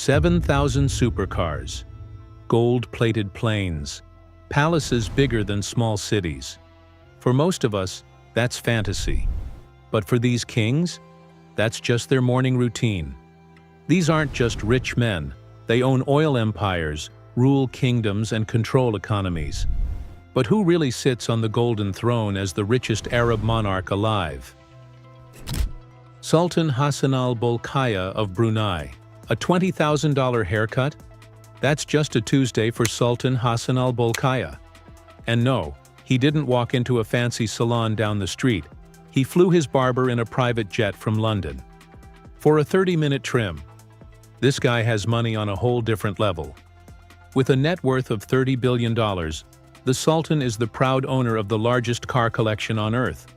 7,000 supercars, gold-plated planes, palaces bigger than small cities. For most of us, that's fantasy. But for these kings, that's just their morning routine. These aren't just rich men. They own oil empires, rule kingdoms, and control economies. But who really sits on the golden throne as the richest Arab monarch alive? Sultan Hassan al-Bolkiah of Brunei. A $20,000 haircut? That's just a Tuesday for Sultan Hassan al-Bolkiah. And no, he didn't walk into a fancy salon down the street. He flew his barber in a private jet from London. For a 30-minute trim. This guy has money on a whole different level. With a net worth of $30 billion, the Sultan is the proud owner of the largest car collection on Earth.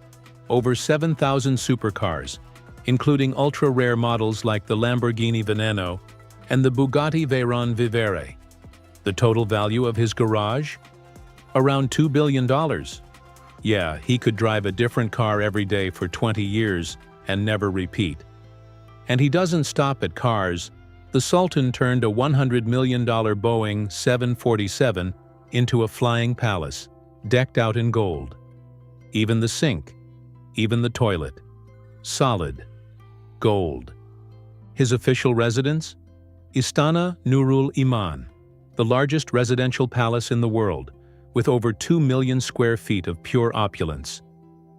Over 7,000 supercars, including ultra-rare models like the Lamborghini Veneno and the Bugatti Veyron Vivere. The total value of his garage? Around $2 billion. Yeah, he could drive a different car every day for 20 years and never repeat. And he doesn't stop at cars. The Sultan turned a $100 million Boeing 747 into a flying palace, decked out in gold. Even the sink, even the toilet. Solid gold. His official residence? Istana Nurul Iman, the largest residential palace in the world, with over 2 million square feet of pure opulence.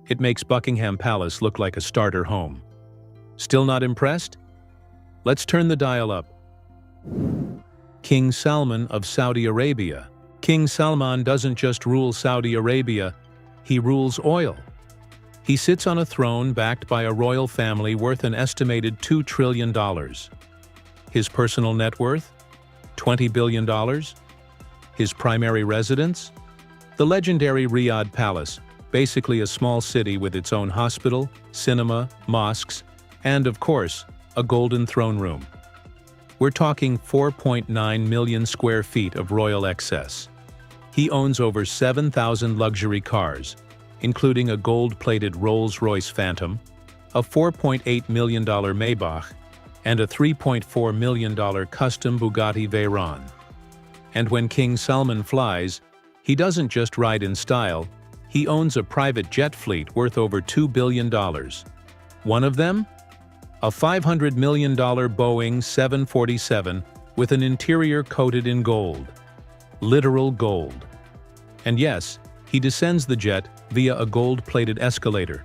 It makes Buckingham Palace look like a starter home. Still not impressed? Let's turn the dial up. King Salman of Saudi Arabia. King Salman doesn't just rule Saudi Arabia, he rules oil. He sits on a throne backed by a royal family worth an estimated $2 trillion. His personal net worth? $20 billion. His primary residence? The legendary Riyadh Palace, basically a small city with its own hospital, cinema, mosques, and, of course, a golden throne room. We're talking 4.9 million square feet of royal excess. He owns over 7,000 luxury cars, including a gold-plated Rolls-Royce Phantom, a $4.8 million Maybach, and a $3.4 million custom Bugatti Veyron. And when King Salman flies, he doesn't just ride in style, he owns a private jet fleet worth over $2 billion. One of them? A $500 million Boeing 747 with an interior coated in gold. Literal gold. And yes, he descends the jet via a gold-plated escalator,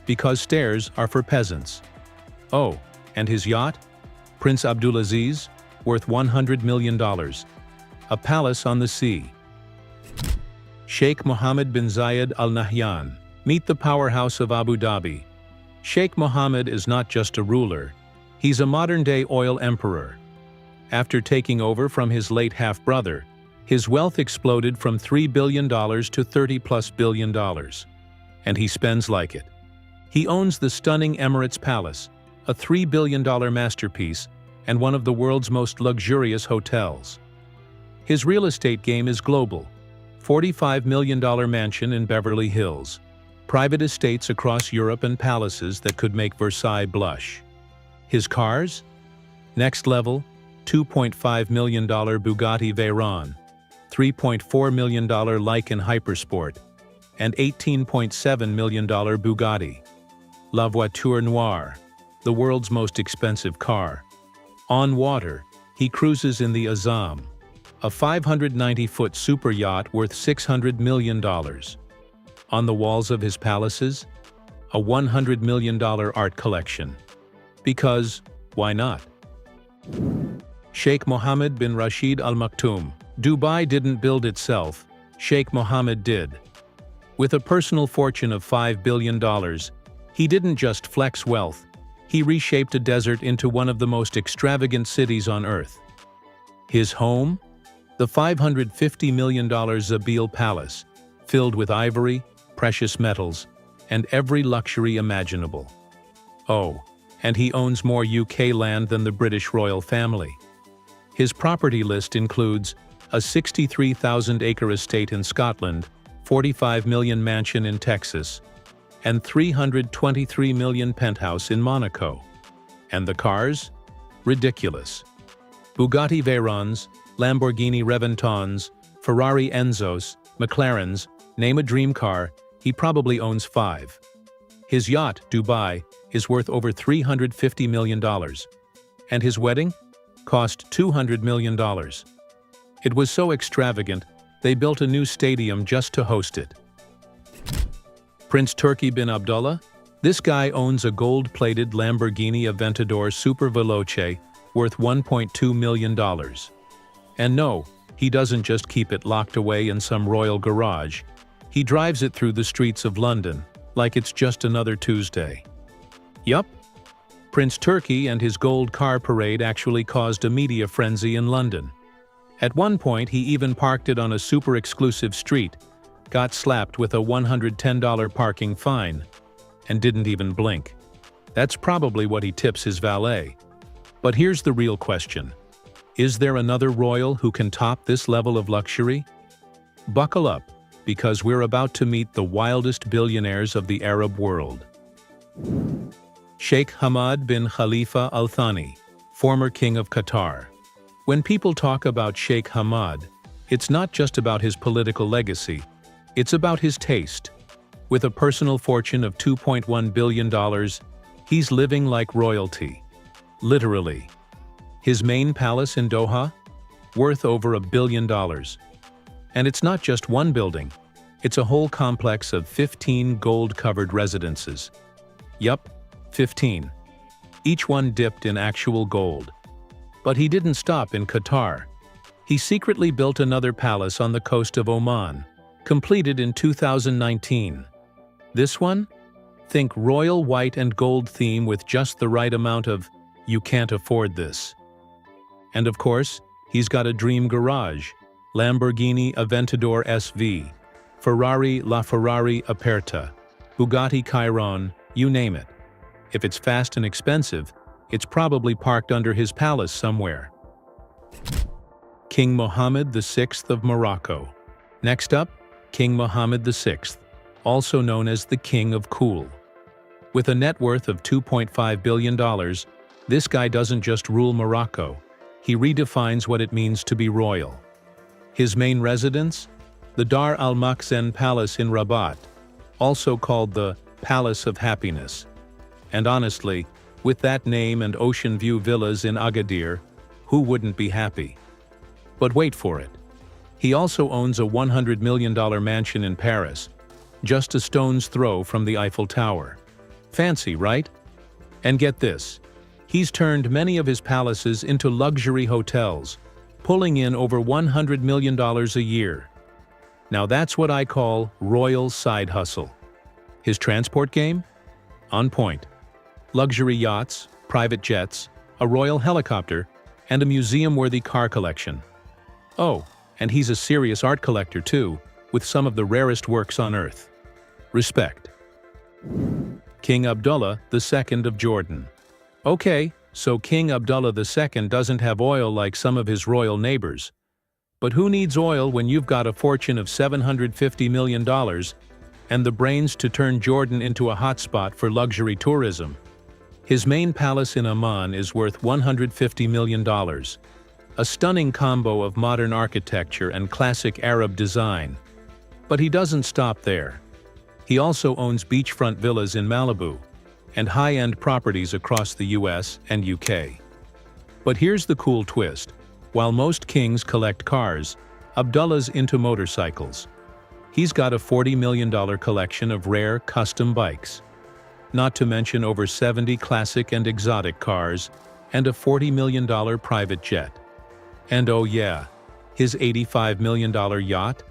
because stairs are for peasants. Oh, and his yacht? Prince Abdulaziz, worth $100 million. A palace on the sea. Sheikh Mohammed bin Zayed Al Nahyan. Meet the powerhouse of Abu Dhabi. Sheikh Mohammed is not just a ruler, he's a modern-day oil emperor. After taking over from his late half-brother, his wealth exploded from $3 billion to $30+ billion. And he spends like it. He owns the stunning Emirates Palace, a $3 billion masterpiece and one of the world's most luxurious hotels. His real estate game is global. $45 million mansion in Beverly Hills, private estates across Europe and palaces that could make Versailles blush. His cars? Next level, $2.5 million Bugatti Veyron, $3.4 million Lykan Hypersport, and $18.7 million Bugatti. La Voiture Noire, the world's most expensive car. On water, he cruises in the Azam, a 590-foot super yacht worth $600 million. On the walls of his palaces, a $100 million art collection. Because, why not? Sheikh Mohammed bin Rashid Al Maktoum. Dubai didn't build itself, Sheikh Mohammed did. With a personal fortune of $5 billion, he didn't just flex wealth, he reshaped a desert into one of the most extravagant cities on Earth. His home? The $550 million Zabil Palace, filled with ivory, precious metals, and every luxury imaginable. Oh, and he owns more UK land than the British royal family. His property list includes a 63,000-acre estate in Scotland, 45 million mansion in Texas, and 323 million penthouse in Monaco. And the cars? Ridiculous. Bugatti Veyrons, Lamborghini Reventons, Ferrari Enzos, McLarens, name a dream car, he probably owns 5. His yacht, Dubai, is worth over $350 million. And his wedding? Cost $200 million. It was so extravagant, they built a new stadium just to host it. Prince Turki bin Abdullah? This guy owns a gold-plated Lamborghini Aventador Super Veloce worth $1.2 million. And no, he doesn't just keep it locked away in some royal garage. He drives it through the streets of London, like it's just another Tuesday. Yup. Prince Turki and his gold car parade actually caused a media frenzy in London. At one point, he even parked it on a super-exclusive street, got slapped with a $110 parking fine, and didn't even blink. That's probably what he tips his valet. But here's the real question. Is there another royal who can top this level of luxury? Buckle up, because we're about to meet the wildest billionaires of the Arab world. Sheikh Hamad bin Khalifa Al Thani, former king of Qatar. When people talk about Sheikh Hamad, it's not just about his political legacy, it's about his taste. With a personal fortune of $2.1 billion, he's living like royalty. Literally. His main palace in Doha? Worth over $1 billion. And it's not just one building, it's a whole complex of 15 gold-covered residences. Yup, 15. Each one dipped in actual gold. But he didn't stop in Qatar. He secretly built another palace on the coast of Oman, completed in 2019. This one? Think royal white and gold theme with just the right amount of "you can't afford this." And of course, he's got a dream garage, Lamborghini Aventador SV, Ferrari LaFerrari Aperta, Bugatti Chiron, you name it. If it's fast and expensive, it's probably parked under his palace somewhere. King Mohammed VI of Morocco. Next up, King Mohammed VI, also known as the King of Cool. With a net worth of $2.5 billion, this guy doesn't just rule Morocco, he redefines what it means to be royal. His main residence? The Dar al-Makhzen Palace in Rabat, also called the Palace of Happiness. And honestly, with that name and ocean view villas in Agadir, who wouldn't be happy? But wait for it. He also owns a $100 million mansion in Paris, just a stone's throw from the Eiffel Tower. Fancy, right? And get this, he's turned many of his palaces into luxury hotels, pulling in over $100 million a year. Now that's what I call royal side hustle. His transport game? On point. Luxury yachts, private jets, a royal helicopter, and a museum-worthy car collection. Oh, and he's a serious art collector too, with some of the rarest works on earth. Respect. King Abdullah II of Jordan. Okay, so King Abdullah II doesn't have oil like some of his royal neighbors. But who needs oil when you've got a fortune of $750 million and the brains to turn Jordan into a hotspot for luxury tourism? His main palace in Amman is worth $150 million, a stunning combo of modern architecture and classic Arab design. But he doesn't stop there. He also owns beachfront villas in Malibu and high-end properties across the US and UK. But here's the cool twist. While most kings collect cars, Abdullah's into motorcycles. He's got a $40 million collection of rare custom bikes, not to mention over 70 classic and exotic cars and a $40 million private jet. And oh yeah, his $85 million yacht?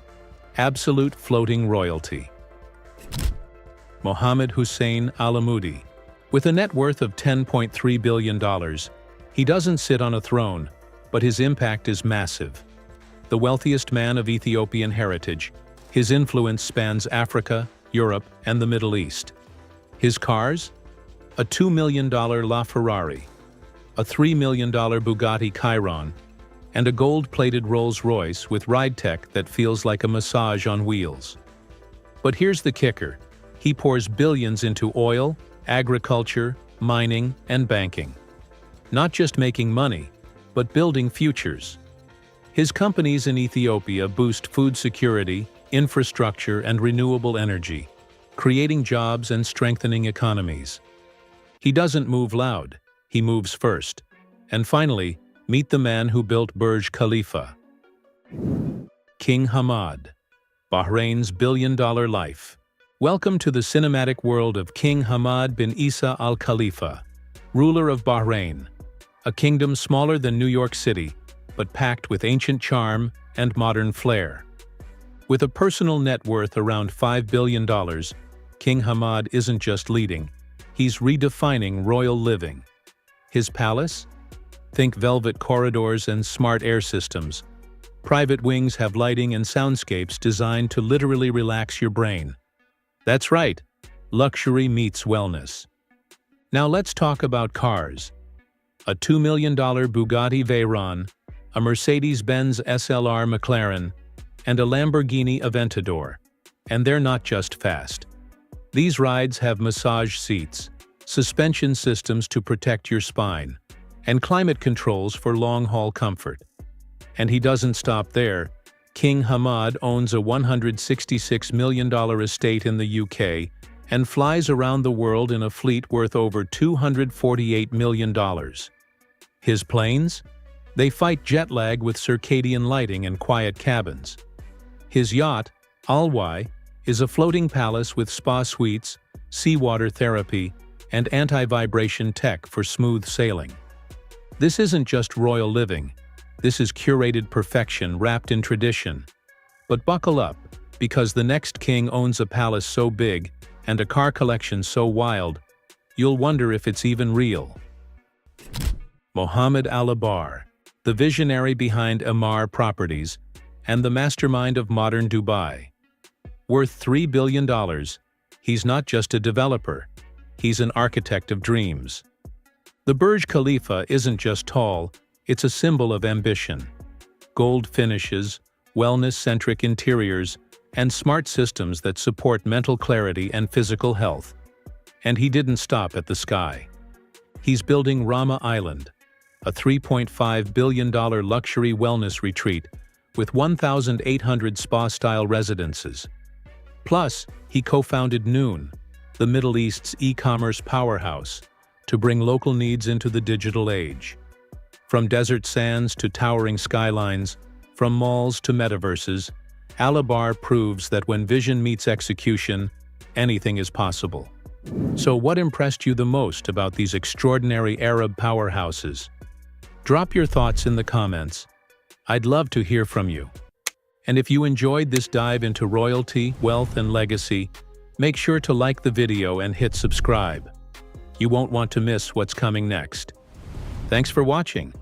Absolute floating royalty. Mohammed Hussein Alamoudi. With a net worth of $10.3 billion, he doesn't sit on a throne, but his impact is massive. The wealthiest man of Ethiopian heritage, his influence spans Africa, Europe, and the Middle East. His cars? A $2 million LaFerrari, a $3 million Bugatti Chiron, and a gold-plated Rolls-Royce with ride tech that feels like a massage on wheels. But here's the kicker. He pours billions into oil, agriculture, mining, and banking. Not just making money, but building futures. His companies in Ethiopia boost food security, infrastructure, and renewable energy, creating jobs and strengthening economies. He doesn't move loud, he moves first. And finally, meet the man who built Burj Khalifa. King Hamad, Bahrain's billion-dollar life. Welcome to the cinematic world of King Hamad bin Isa Al Khalifa, ruler of Bahrain, a kingdom smaller than New York City, but packed with ancient charm and modern flair. With a personal net worth around $5 billion, King Hamad isn't just leading, he's redefining royal living. His palace? Think velvet corridors and smart air systems. Private wings have lighting and soundscapes designed to literally relax your brain. That's right, luxury meets wellness. Now let's talk about cars. A $2 million Bugatti Veyron, a Mercedes-Benz SLR McLaren, and a Lamborghini Aventador. And they're not just fast. These rides have massage seats, suspension systems to protect your spine, and climate controls for long-haul comfort. And he doesn't stop there. King Hamad owns a $166 million estate in the UK and flies around the world in a fleet worth over $248 million. His planes? They fight jet lag with circadian lighting and quiet cabins. His yacht, Alwai, is a floating palace with spa suites, seawater therapy, and anti-vibration tech for smooth sailing. This isn't just royal living. This is curated perfection wrapped in tradition. But buckle up, because the next king owns a palace so big and a car collection so wild, you'll wonder if it's even real. Mohammed Al-Abar, the visionary behind Emaar Properties and the mastermind of modern Dubai. Worth $3 billion, he's not just a developer, he's an architect of dreams. The Burj Khalifa isn't just tall, it's a symbol of ambition. Gold finishes, wellness-centric interiors, and smart systems that support mental clarity and physical health. And he didn't stop at the sky. He's building Rama Island, a $3.5 billion luxury wellness retreat with 1,800 spa-style residences. Plus, he co-founded Noon, the Middle East's e-commerce powerhouse, to bring local needs into the digital age. From desert sands to towering skylines, from malls to metaverses, Al-Abar proves that when vision meets execution, anything is possible. So what impressed you the most about these extraordinary Arab powerhouses? Drop your thoughts in the comments. I'd love to hear from you. And if you enjoyed this dive into royalty, wealth, and legacy, make sure to like the video and hit subscribe. You won't want to miss what's coming next. Thanks for watching.